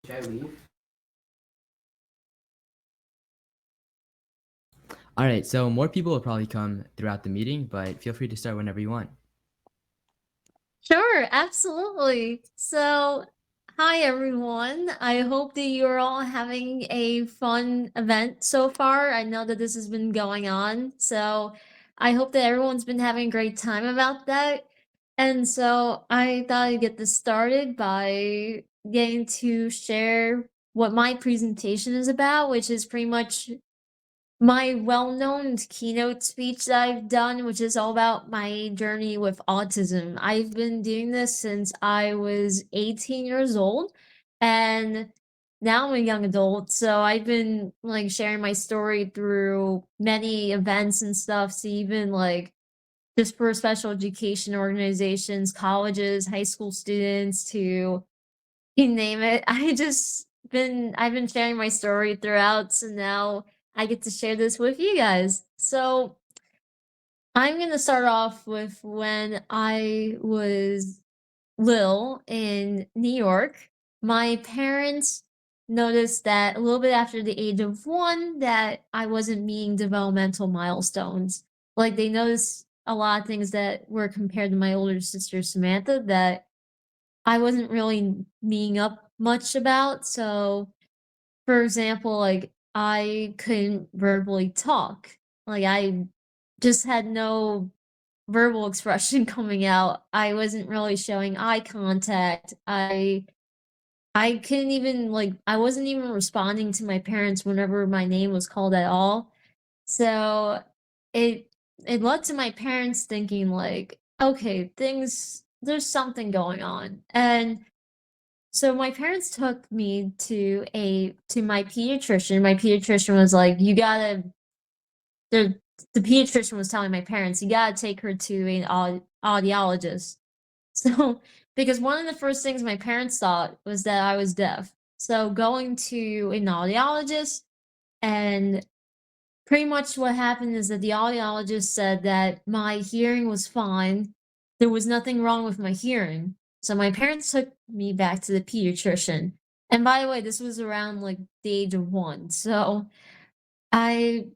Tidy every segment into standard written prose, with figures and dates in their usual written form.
Should I leave? All right, so more people will probably come throughout the meeting, but feel free to start whenever you want. Sure, absolutely. So, hi everyone. I hope that you're all having a fun event so far. I know that this has been going on, so I hope that everyone's been having a great time about that. And so, I thought I'd get this started by getting to share what my presentation is about, which is pretty much my well-known keynote speech that I've done, which is all about my journey with autism. I've been doing this since I was 18 years old, and now I'm a young adult. So I've been like sharing my story through many events and stuff. So even like just for special education organizations, colleges, high school students, to you name it. I've been sharing my story throughout, so now I get to share this with you guys. So I'm gonna start off with when I was little in New York. My parents noticed that a little bit after the age of 1 that I wasn't meeting developmental milestones. Like they noticed a lot of things that were compared to my older sister Samantha that I wasn't really meeting up much about. So, for example, like I couldn't verbally talk. Like I just had no verbal expression coming out. I wasn't really showing eye contact. I couldn't even like I wasn't even responding to my parents whenever my name was called at all. So it it led to my parents thinking like, okay, things there's something going on. And so my parents took me to my pediatrician. My pediatrician was like, "You gotta." The the pediatrician was telling my parents, "You gotta take her to an audiologist." So because one of the first things my parents thought was that I was deaf. So going to an audiologist, and pretty much what happened is that the audiologist said that my hearing was fine. There was nothing wrong with my hearing. So my parents took me back to the pediatrician. And by the way, this was around like the age of 1. So I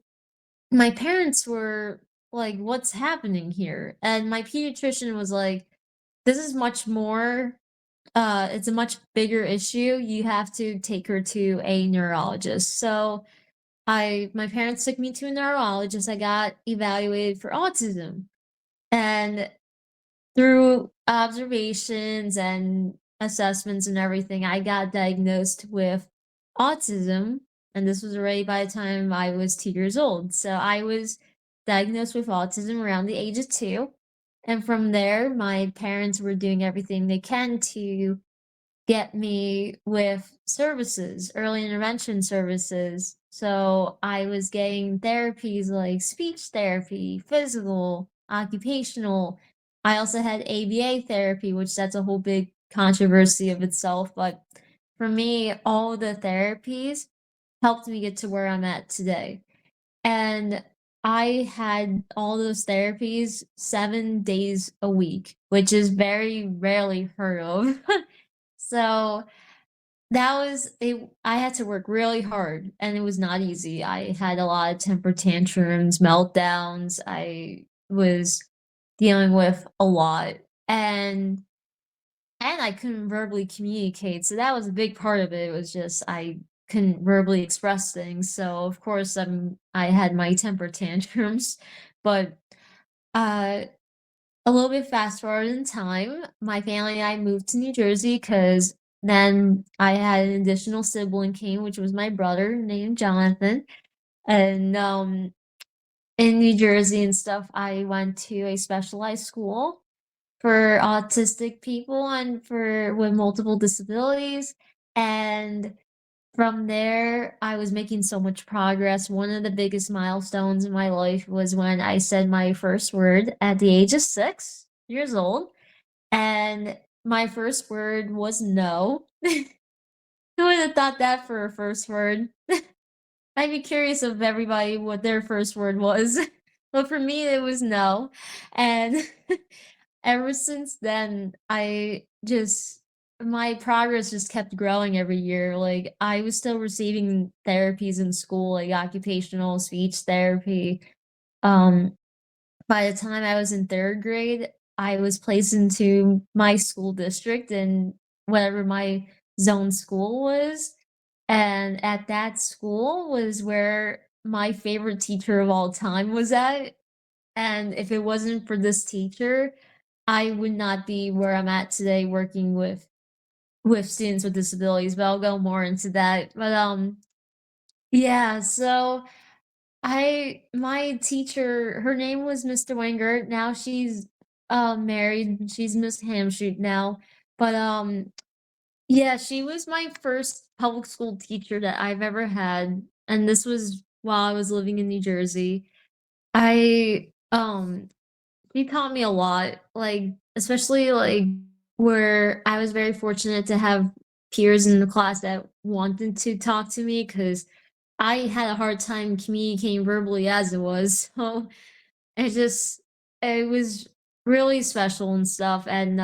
my parents were like, "What's happening here?" And my pediatrician was like, "This is much more it's a much bigger issue. You have to take her to a neurologist." So my parents took me to a neurologist. I got evaluated for autism. And through observations and assessments and everything, I got diagnosed with autism. And this was already by the time I was 2 years old. So I was diagnosed with autism around the age of 2. And from there, my parents were doing everything they can to get me with services, early intervention services. So I was getting therapies like speech therapy, physical, occupational. I also had ABA therapy, which that's a whole big controversy of itself. But for me, all the therapies helped me get to where I'm at today. And I had all those therapies 7 days a week, which is very rarely heard of. So that was it. I had to work really hard and it was not easy. I had a lot of temper tantrums, meltdowns. I was dealing with a lot and I couldn't verbally communicate. So that was a big part of it. It was just I couldn't verbally express things. So of course I had my temper tantrums, but uh a little bit fast forward in time, my family and I moved to New Jersey because then I had an additional sibling came, which was my brother named Jonathan. And in New Jersey and stuff, I went to a specialized school for autistic people and for with multiple disabilities. And from there, I was making so much progress. One of the biggest milestones in my life was when I said my first word at the age of 6 years old. And my first word was no. Who would have thought that for a first word? I'd be curious of everybody what their first word was. But for me, it was no. And ever since then, I just my progress just kept growing every year. Like I was still receiving therapies in school, like occupational speech therapy. Um, by the time I was in 3rd grade, I was placed into my school district and whatever my zone school was. And at that school was where my favorite teacher of all time was at. And if it wasn't for this teacher, I would not be where I'm at today working with students with disabilities, but I'll go more into that. But yeah, so I my teacher, her name was Mr. Wenger. Now she's married. She's Miss Hamshoot now. But yeah, she was my first public school teacher that I've ever had. And this was while I was living in New Jersey. I She taught me a lot, like, especially, like, where I was very fortunate to have peers in the class that wanted to talk to me because I had a hard time communicating verbally as it was, so it just it was really special and stuff, and,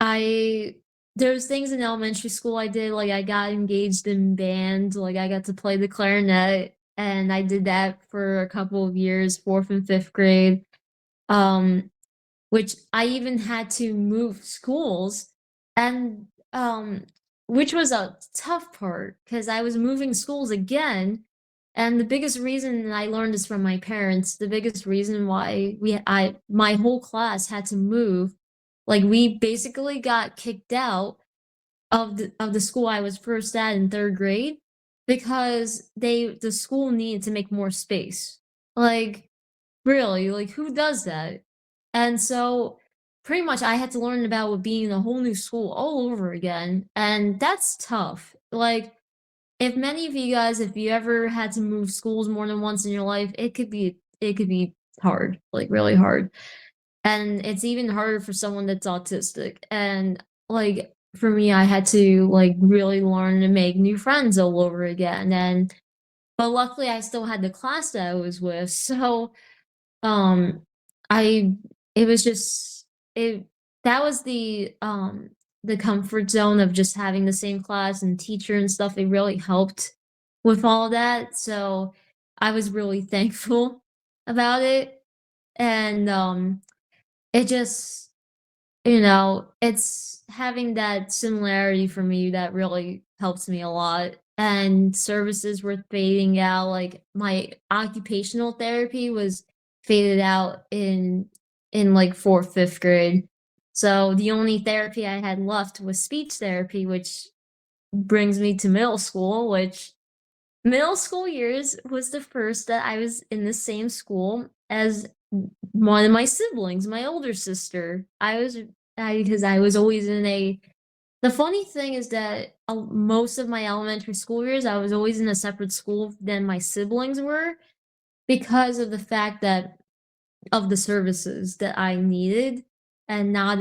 I there's things in elementary school I did, like, I got engaged in band, like, I got to play the clarinet, and I did that for a couple of years, 4th and 5th grade. Um, which I even had to move schools and, which was a tough part because I was moving schools again, and the biggest reason and I learned this from my parents, the biggest reason why my whole class had to move, like, we basically got kicked out of the school I was first at in 3rd grade because the school needed to make more space. Like, really, like, who does that? And so, pretty much I had to learn about being in a whole new school all over again, and that's tough. Like, if many of you guys, if you ever had to move schools more than once in your life, it could be hard, like, really hard. And it's even harder for someone that's autistic, and, like, for me, I had to, like, really learn to make new friends all over again, and but luckily, I still had the class that I was with, so um, I it was just it that was the comfort zone of just having the same class and teacher and stuff. It really helped with all that. So I was really thankful about it. And it just it's having that similarity for me that really helps me a lot. And services were fading out. Like my occupational therapy was faded out in like 4th, 5th grade. So the only therapy I had left was speech therapy, which brings me to middle school, which middle school years was the first that I was in the same school as one of my siblings, my older sister. Because I was always in a the funny thing is that most of my elementary school years, I was always in a separate school than my siblings were because of the fact that of the services that I needed and not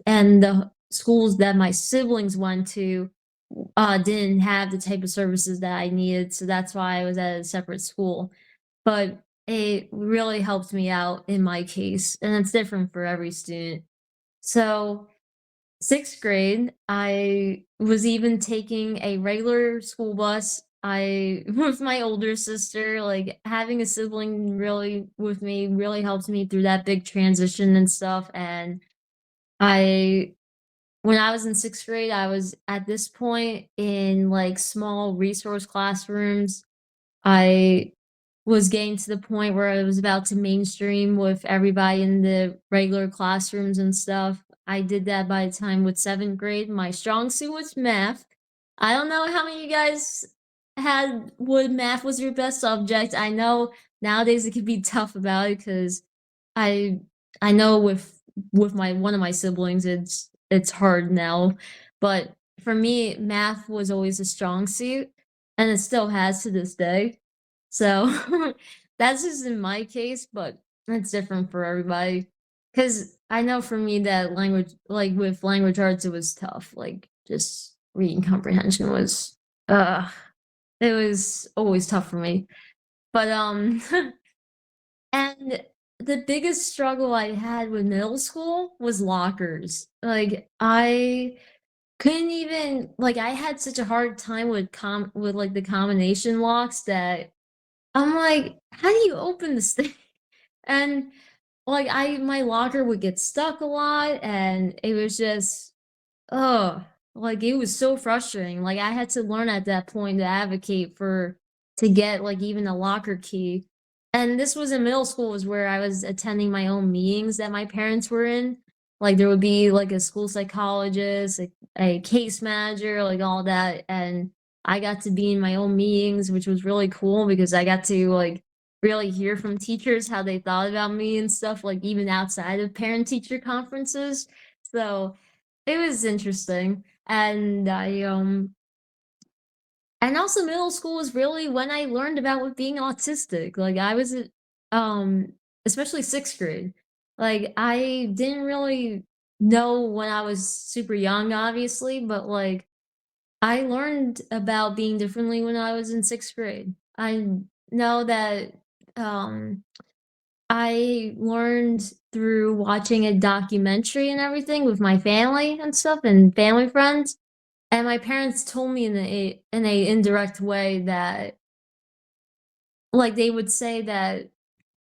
and the schools that my siblings went to didn't have the type of services that I needed, so that's why I was at a separate school. But it really helped me out in my case, and it's different for every student. So 6th grade, I was even taking a regular school bus. I with my older sister, like, having a sibling really with me really helped me through that big transition and stuff, and I when I was in 6th grade, I was at this point in, like, small resource classrooms. I was getting to the point where I was about to mainstream with everybody in the regular classrooms and stuff. I did that by the time with 7th grade. My strong suit was math. I don't know how many of you guys had would math was your best subject. I know nowadays it can be tough about it because I I know with my one of my siblings it's hard now, but for me math was always a strong suit and it still has to this day. So that's just in my case, but it's different for everybody. Cause I know for me that language, like with language arts, it was tough. Like just reading comprehension was, uh, it was always tough for me. But, and the biggest struggle I had with middle school was lockers. Like, I couldn't even like, I had such a hard time with like, the combination locks that I'm like, "How do you open this thing?" And, like, I my locker would get stuck a lot, and it was just oh, like, it was so frustrating, like, I had to learn at that point to advocate for to get, like, even a locker key, and this was in middle school was where I was attending my own meetings that my parents were in, like, there would be, like, a school psychologist, a case manager, like, all that, and I got to be in my own meetings, which was really cool because I got to, like, really hear from teachers how they thought about me and stuff, like, even outside of parent-teacher conferences, so it was interesting, and also middle school was really when I learned about what being autistic, like, I was at, um especially 6th grade, like, I didn't really know when I was super young, obviously, but, like, I learned about being differently when I was in 6th grade. I know that, um, I learned through watching a documentary and everything with my family and stuff and family friends, and my parents told me in a indirect way that like, they would say that,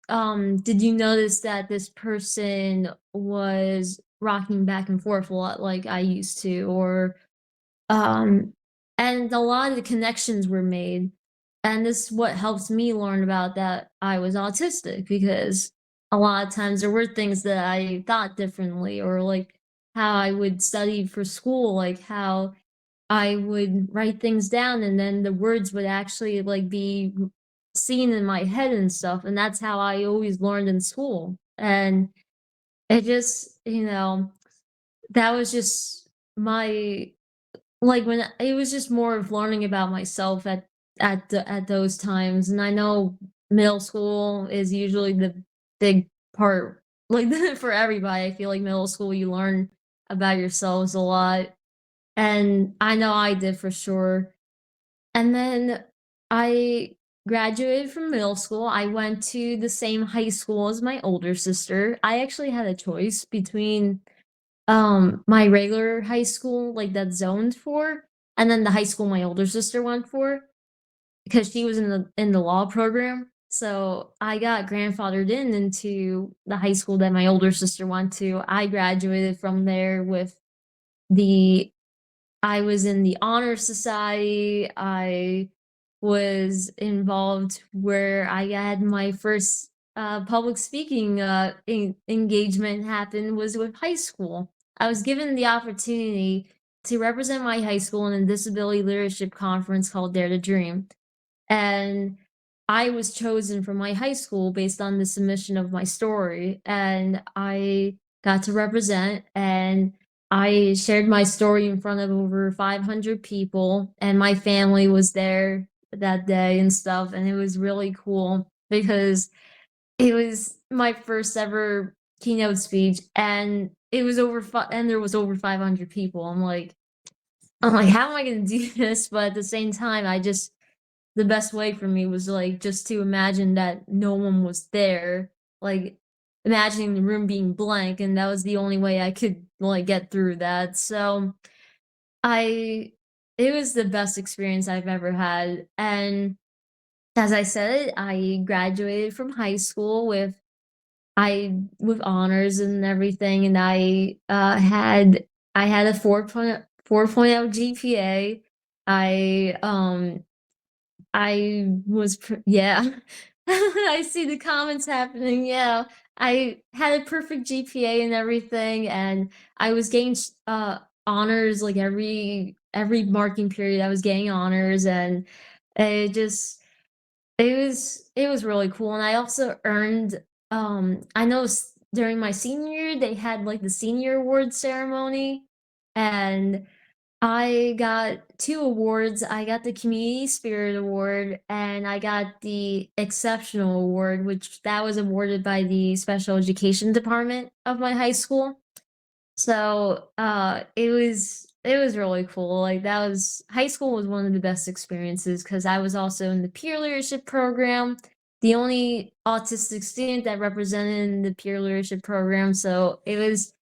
"Did you notice that this person was rocking back and forth a lot like I used to?" Or, um and a lot of the connections were made, and this is what helps me learn about that I was autistic because a lot of times there were things that I thought differently or, like, how I would study for school, like, how I would write things down and then the words would actually, like, be seen in my head and stuff, and that's how I always learned in school, and it just that was just my like, when it was just more of learning about myself at those times, and I know middle school is usually the big part, like, for everybody, I feel like middle school, you learn about yourselves a lot, and I know I did for sure. And then I graduated from middle school. I went to the same high school as my older sister. I actually had a choice between my regular high school, like that's zoned for, and then the high school my older sister went for because she was in the law program. So I got grandfathered into the high school that my older sister went to. I graduated from there with the I was in the honor society. I was involved where I had my first public speaking engagement happen was with high school. I was given the opportunity to represent my high school in a disability leadership conference called Dare to Dream. And I was chosen from my high school based on the submission of my story, and I got to represent, and I shared my story in front of over 500 people, and my family was there that day and stuff, and it was really cool because it was my first ever keynote speech, and it was and there was over 500 people. I'm like, "How am I gonna do this?" But at the same time, I just the best way for me was, like, just to imagine that no one was there, like, imagining the room being blank, and that was the only way I could, like, get through that, so I it was the best experience I've ever had, and as I said, I graduated from high school with honors and everything, and I had a 4.0 GPA. I, I was yeah. I see the comments happening, yeah. I had a perfect GPA and everything, and I was getting honors, like, every marking period, I was getting honors, and it just it was really cool, and I also earned, I know during my senior year, they had, like, the senior award ceremony, and I got 2 awards. I got the Community Spirit Award, and I got the Exceptional Award, which that was awarded by the special education department of my high school. So, it was really cool, like, that was high school was one of the best experiences because I was also in the peer leadership program, the only autistic student that represented in the peer leadership program. So it was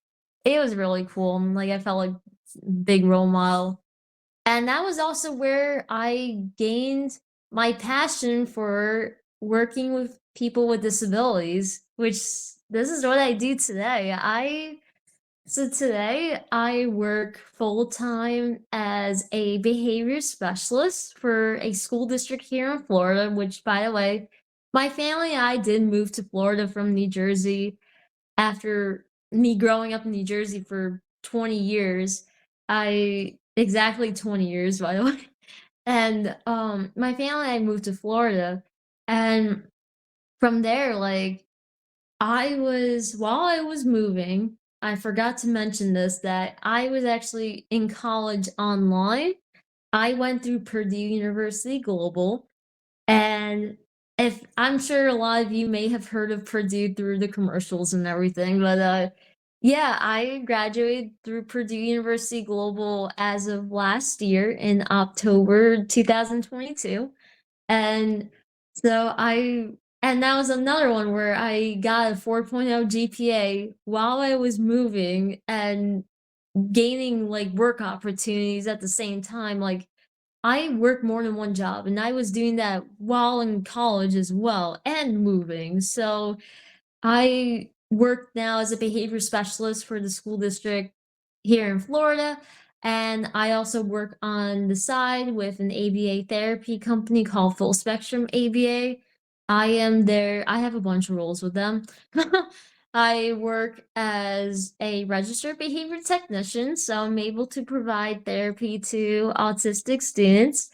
really cool. And like I felt like big role model. And that was also where I gained my passion for working with people with disabilities, which this is what I do today. Today I work full time as a behavior specialist for a school district here in Florida, which by the way, my family and I did move to Florida from New Jersey after me growing up in New Jersey for 20 years. I exactly 20 years by the way. And my family and I moved to Florida, and from there like while I was moving, I forgot to mention this, that I was actually in college online. I went through Purdue University Global, and if I'm sure a lot of you may have heard of Purdue through the commercials and everything, but yeah, I graduated through Purdue University Global as of last year in October 2022. And so I and that was another one where I got a 4.0 GPA while I was moving and gaining like work opportunities at the same time. Like I work more than one job, and I was doing that while in college as well and moving. So I work now as a behavior specialist for the school district here in Florida. And I also work on the side with an ABA therapy company called Full Spectrum ABA. I have a bunch of roles with them. I work as a registered behavior technician, so I'm able to provide therapy to autistic students.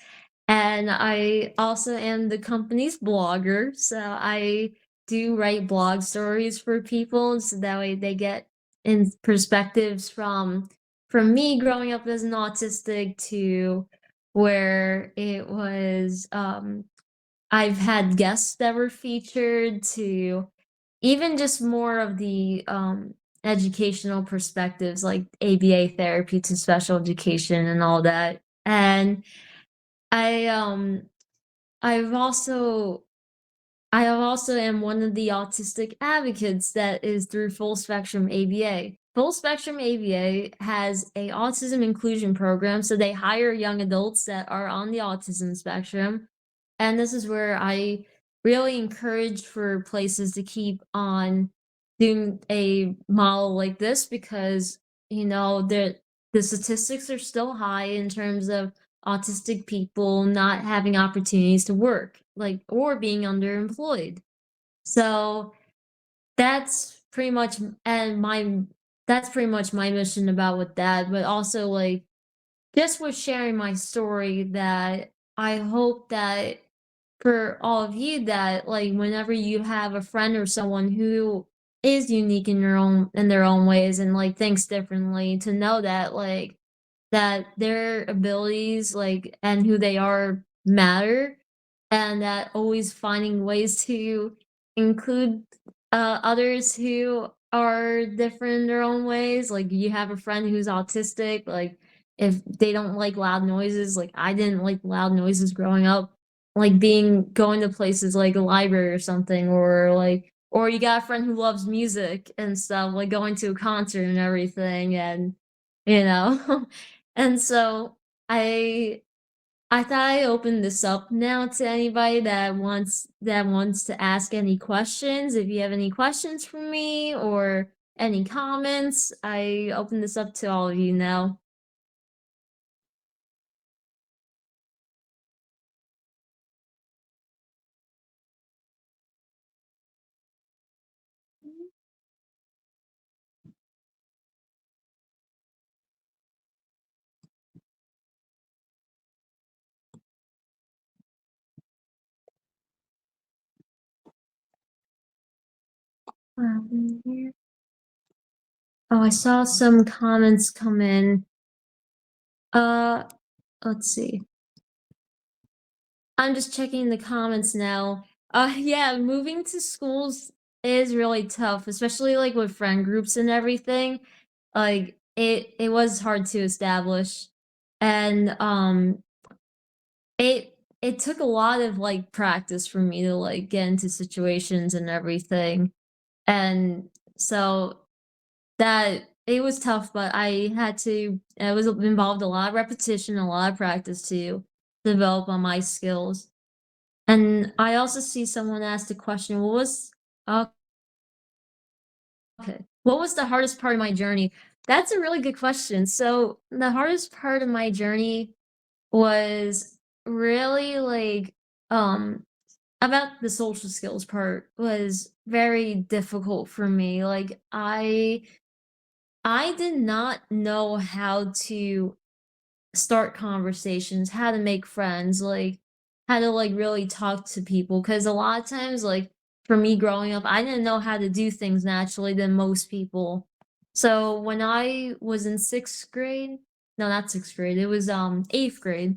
And I also am the company's blogger, so I do write blog stories for people so that way they get in perspectives from me growing up as an autistic to where it was I've had guests that were featured to even just more of the educational perspectives like ABA therapy to special education and all that. And I I've also I also am one of the autistic advocates that is through Full Spectrum ABA. Full Spectrum ABA has a autism inclusion program, so they hire young adults that are on the autism spectrum. And this is where I really encourage for places to keep on doing a model like this because the statistics are still high in terms of autistic people not having opportunities to work, like or being underemployed. So that's pretty much and my that's pretty much my mission about with that, but also like just with sharing my story that I hope that for all of you that like whenever you have a friend or someone who is unique in their own ways and like thinks differently to know that like that their abilities, like, and who they are matter, and that always finding ways to include others who are different in their own ways. Like, you have a friend who's autistic, like, if they don't like loud noises, like, I didn't like loud noises growing up, like, going to places like a library or something, or you got a friend who loves music and stuff, like going to a concert and everything, and you know And so I I thought I opened this up now to anybody that wants to ask any questions. If you have any questions for me or any comments, I open this up to all of you now. Here. Oh, I saw some comments come in. Uh, let's see. I'm just checking the comments now. Yeah, moving to schools is really tough, especially like with friend groups and everything. Like it was hard to establish. And it it took a lot of, like, practice for me to, like, get into situations and everything, and so that it was tough, but I had to it was involved a lot of repetition, a lot of practice to develop on my skills. And I also see someone asked the question, what was uh, okay, what was the hardest part of my journey? That's a really good question. So the hardest part of my journey was really like about the social skills part was very difficult for me. Like I did not know how to start conversations, how to make friends, like how to like really talk to people. Cause a lot of times, like for me growing up, I didn't know how to do things naturally than most people. So when I was in sixth grade, no, not sixth grade, it was eighth grade,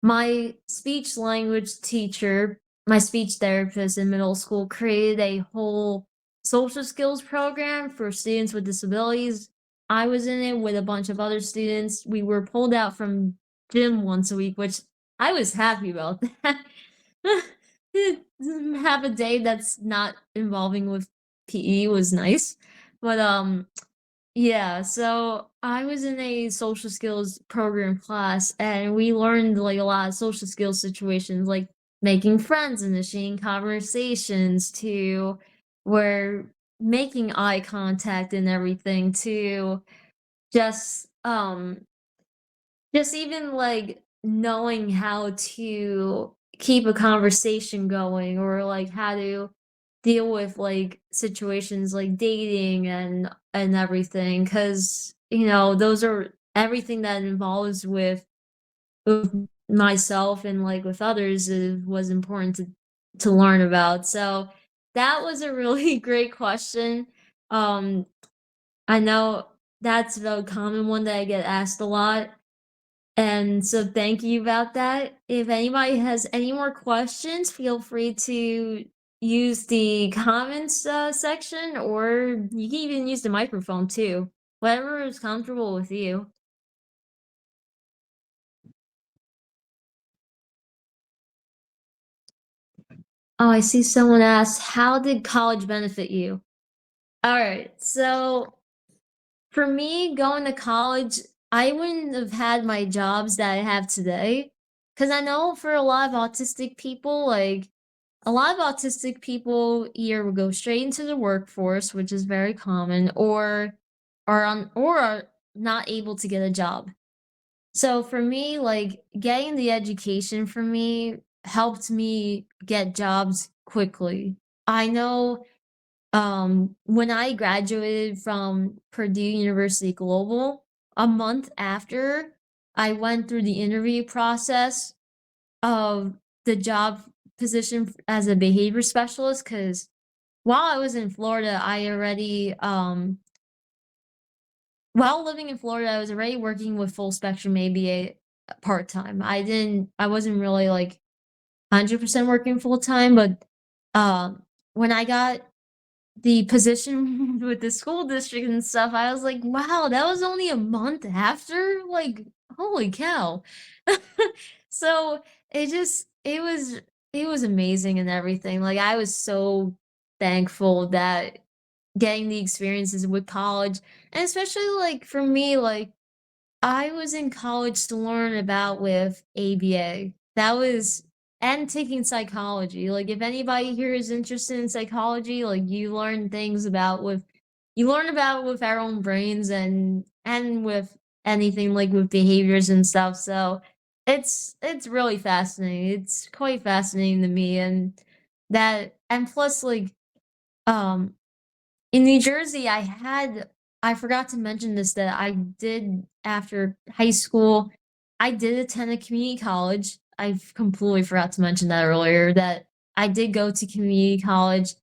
my speech language teacher, my speech therapist in middle school created a whole social skills program for students with disabilities. I was in it with a bunch of other students. We were pulled out from gym once a week, which I was happy about that. Have a day that's not involving with PE was nice. But yeah, so I was in a social skills program class and we learned like a lot of social skills situations like making friends, initiating conversations to where making eye contact and everything to just just even like knowing how to keep a conversation going or like how to deal with like situations like dating and everything cuz you know those are everything that involves with myself and like with others was important to learn about. So that was a really great question. Um I know that's a common one that I get asked a lot. And so thank you about that. If anybody has any more questions, feel free to use the comments section or you can even use the microphone too. Whatever is comfortable with you. Oh, I see someone asked, how did college benefit you? All right. So for me, going to college, I wouldn't have had my jobs that I have today. Because I know for a lot of autistic people, like a lot of autistic people either will go straight into the workforce, which is very common, or are not able to get a job. So for me, like getting the education for me helped me get jobs quickly. I know when I graduated from Purdue University Global, a month after I went through the interview process of the job position as a behavior specialist, because while I was in Florida, I already while living in Florida, I was already working with full spectrum ABA part-time. I wasn't really like 100% working full time, but when I got the position with the school district and stuff, I was like, "Wow, that was only a month after? Like, holy cow." So, it was amazing and everything. Like, I was so thankful that getting the experiences with college, and especially, like, for me, like, I was in college to learn about with ABA. That was and taking psychology. Like if anybody here is interested in psychology, like you learn about with our own brains and with anything like with behaviors and stuff. So it's really fascinating. It's quite fascinating to me and plus like um in New Jersey, I forgot to mention this that I did after high school, I did attend a community college. I've completely forgot to mention that earlier, that I did go to community college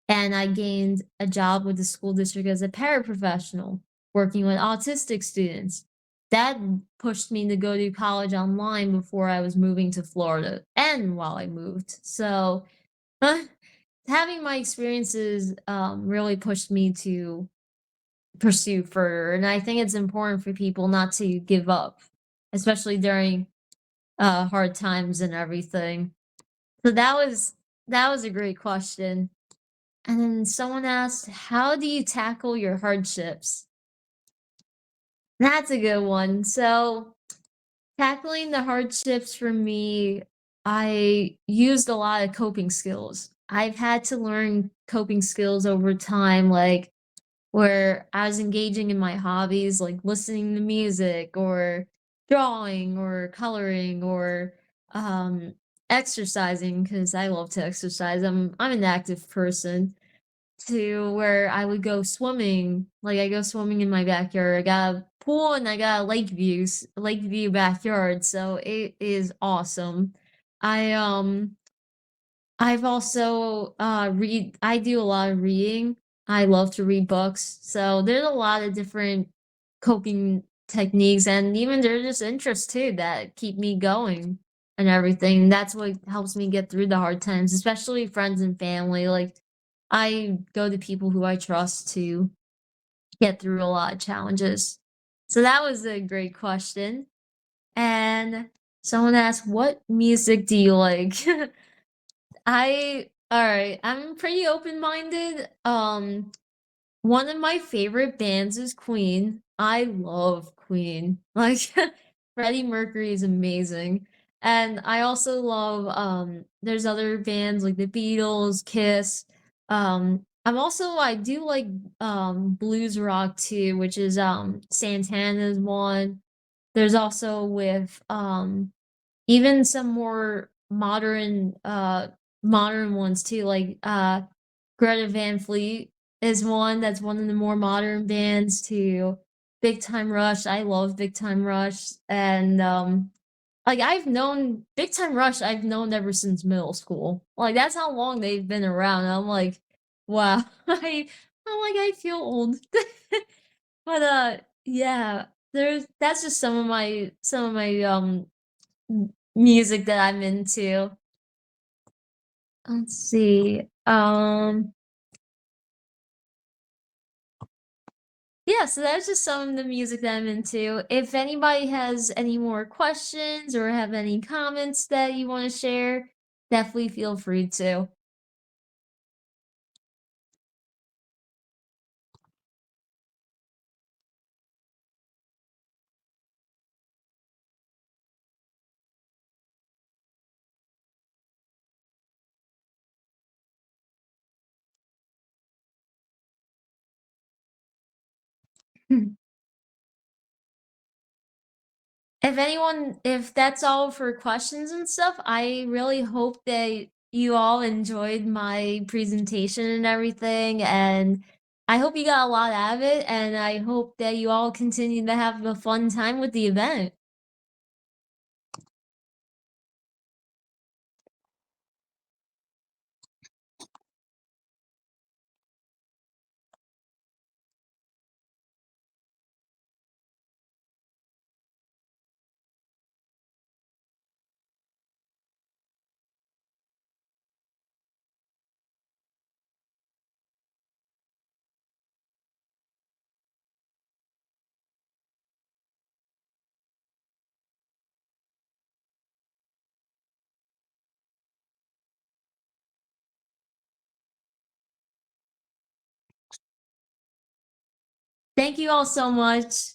and I gained a job with the school district as a paraprofessional working with autistic students. That pushed me to go to college online before I was moving to Florida and while I moved. So having my experiences really pushed me to pursue further. And I think it's important for people not to give up, especially during hard times and everything. So that was a great question. And then someone asked, "How do you tackle your hardships?" That's a good one. So, tackling the hardships for me, I used a lot of coping skills. I've had to learn coping skills over time, like where I was engaging in my hobbies, like listening to music or drawing or coloring or exercising because I love to exercise. I'm an active person to where I would go swimming. Like I go swimming in my backyard. I got a pool and I got a lake view backyard. So it is awesome. I I've also read I do a lot of reading. I love to read books. So there's a lot of different coping techniques and even there's just interests too that keep me going and everything. That's what helps me get through the hard times, especially friends and family. Like I go to people who I trust to get through a lot of challenges. So that was a great question. And someone asked, "What music do you like?" Alright, I'm pretty open-minded. One of my favorite bands is Queen. I love Queen. Like Freddie Mercury is amazing. And I also love there's other bands like the Beatles, Kiss. I do like blues rock too, which is Santana's one. There's also with even some more modern ones too, like, Greta Van Fleet is one that's one of the more modern bands too. Big Time Rush, I love Big Time Rush, and, like, I've known ever since middle school. Like, that's how long they've been around, I'm like, "Wow." I feel old. But, yeah, that's just some of my music that I'm into. Let's see. Yeah, so that's just some of the music that I'm into. If anybody has any more questions or have any comments that you want to share, definitely feel free to. If that's all for questions and stuff, I really hope that you all enjoyed my presentation and everything. And I hope you got a lot out of it. And I hope that you all continue to have a fun time with the event. Thank you all so much.